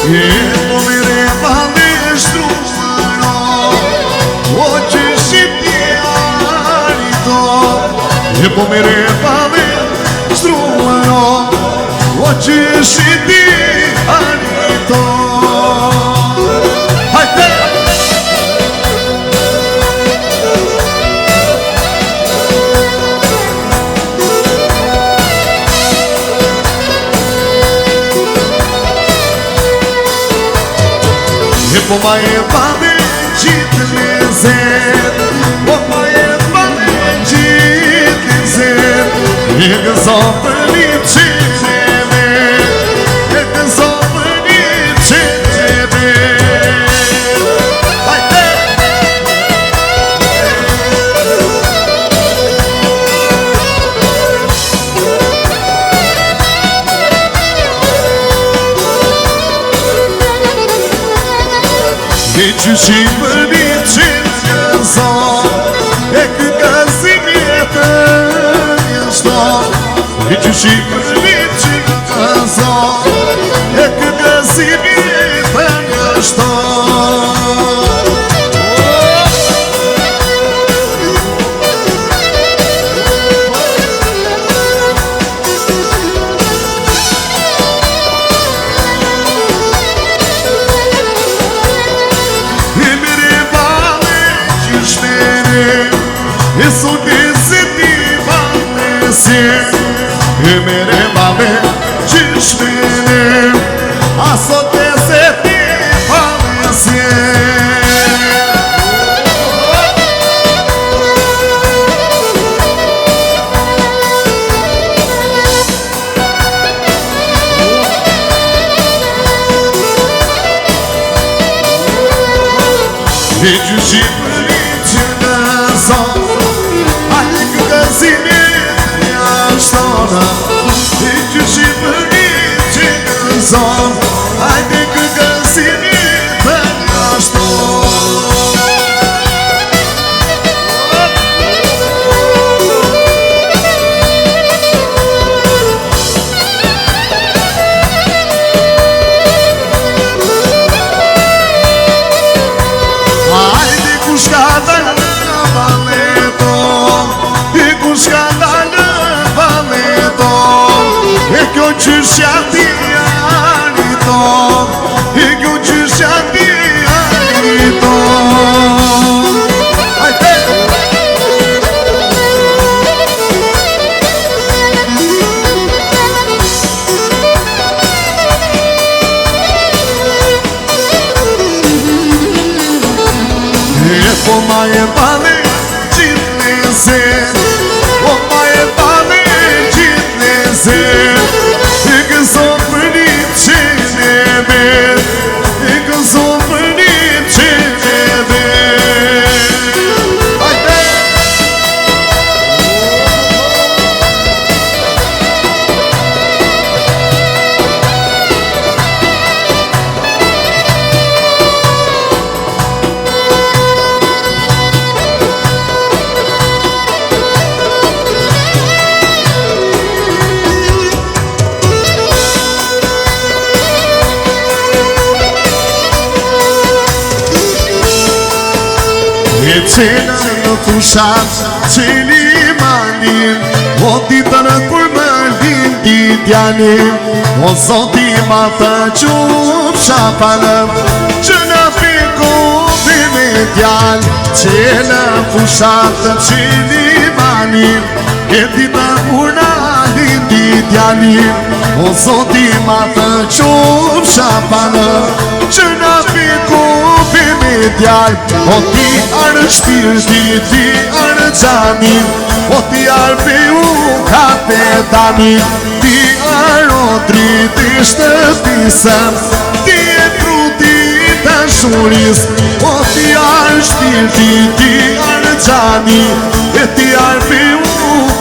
E po mire vale shtrumëro O që shqipjarito E po mire vale shtrumëro O që shqipjarito Hajde! Po ma e vane gjitë lezet Po ma e vane gjitë lezet E gëzon për një qeneve E gëzon për një qeneve Hajde! E qyshi për një qenë gëzon E kë gëzim jetën një shton E qyshi për një qenë gëzon E kë gëzim jetën një shton E sote se ti vale se E mere vale qishmene A sote se ti vale se E qyshi për një që gëzon E qyshi për një që gëzon Hajde kë gëzimi të një shton Hajde kush ka dalë në valeton E kush ka dalë në valeton E kjo qyshja ti aniton E kjo qyshja ti aniton Hajde! E po ma e vale qitë lezet Po ma e vale qitë lezet E gëzon për një qeneve E gëzon për një qeneve Hajde! E qenë në fushat qeni malin O ditën kur më lindi djalin O zoti ma të qup shapalëm Që në pikopi me djal Qenë në fushat qeni malin E ditën kur në lindi djalin O zoti ma të qup shapalëm Që në pikopi me djal O ti arë shpirti, ti arë gjamin O ti arë peju kapetamin Ti arë odrit i shtëpisëm Ti e fruti të shuris O ti arë shpirti, ti arë gjamin E ti arë peju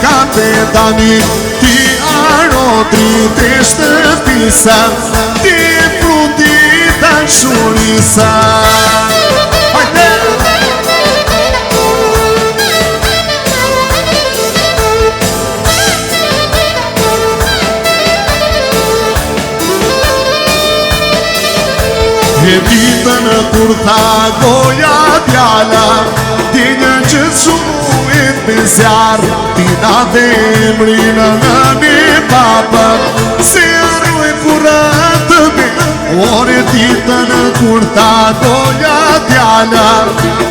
kapetamin Ti arë odrit i shtëpisëm Ti e fruti të shurisëm Hajde! kur tha goja djala, dinja që sumujt me zjarë, ti na demrin në një papa, se arroj kurat me, ore ditën kur tha goja djala,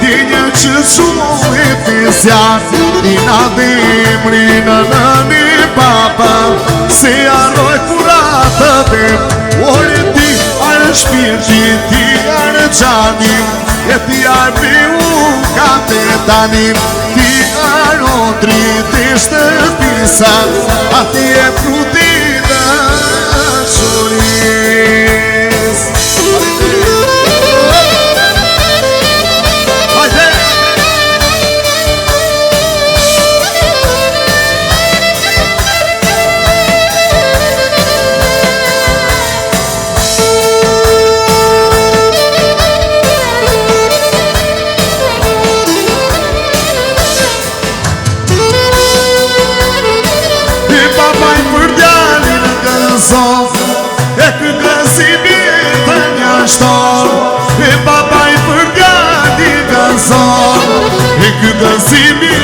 dinja që sumujt me zjarë, ti na demrin në një papa, se arroj kurat me, ore ti arë shpirti, ti arë qanim, e ti arë me unë kapetanim, ti arë otri të shtëpisa, ati e fruti në shuris. E këtë gëzimi të një shton, e babaj për gati gëzon, e këtë gëzimi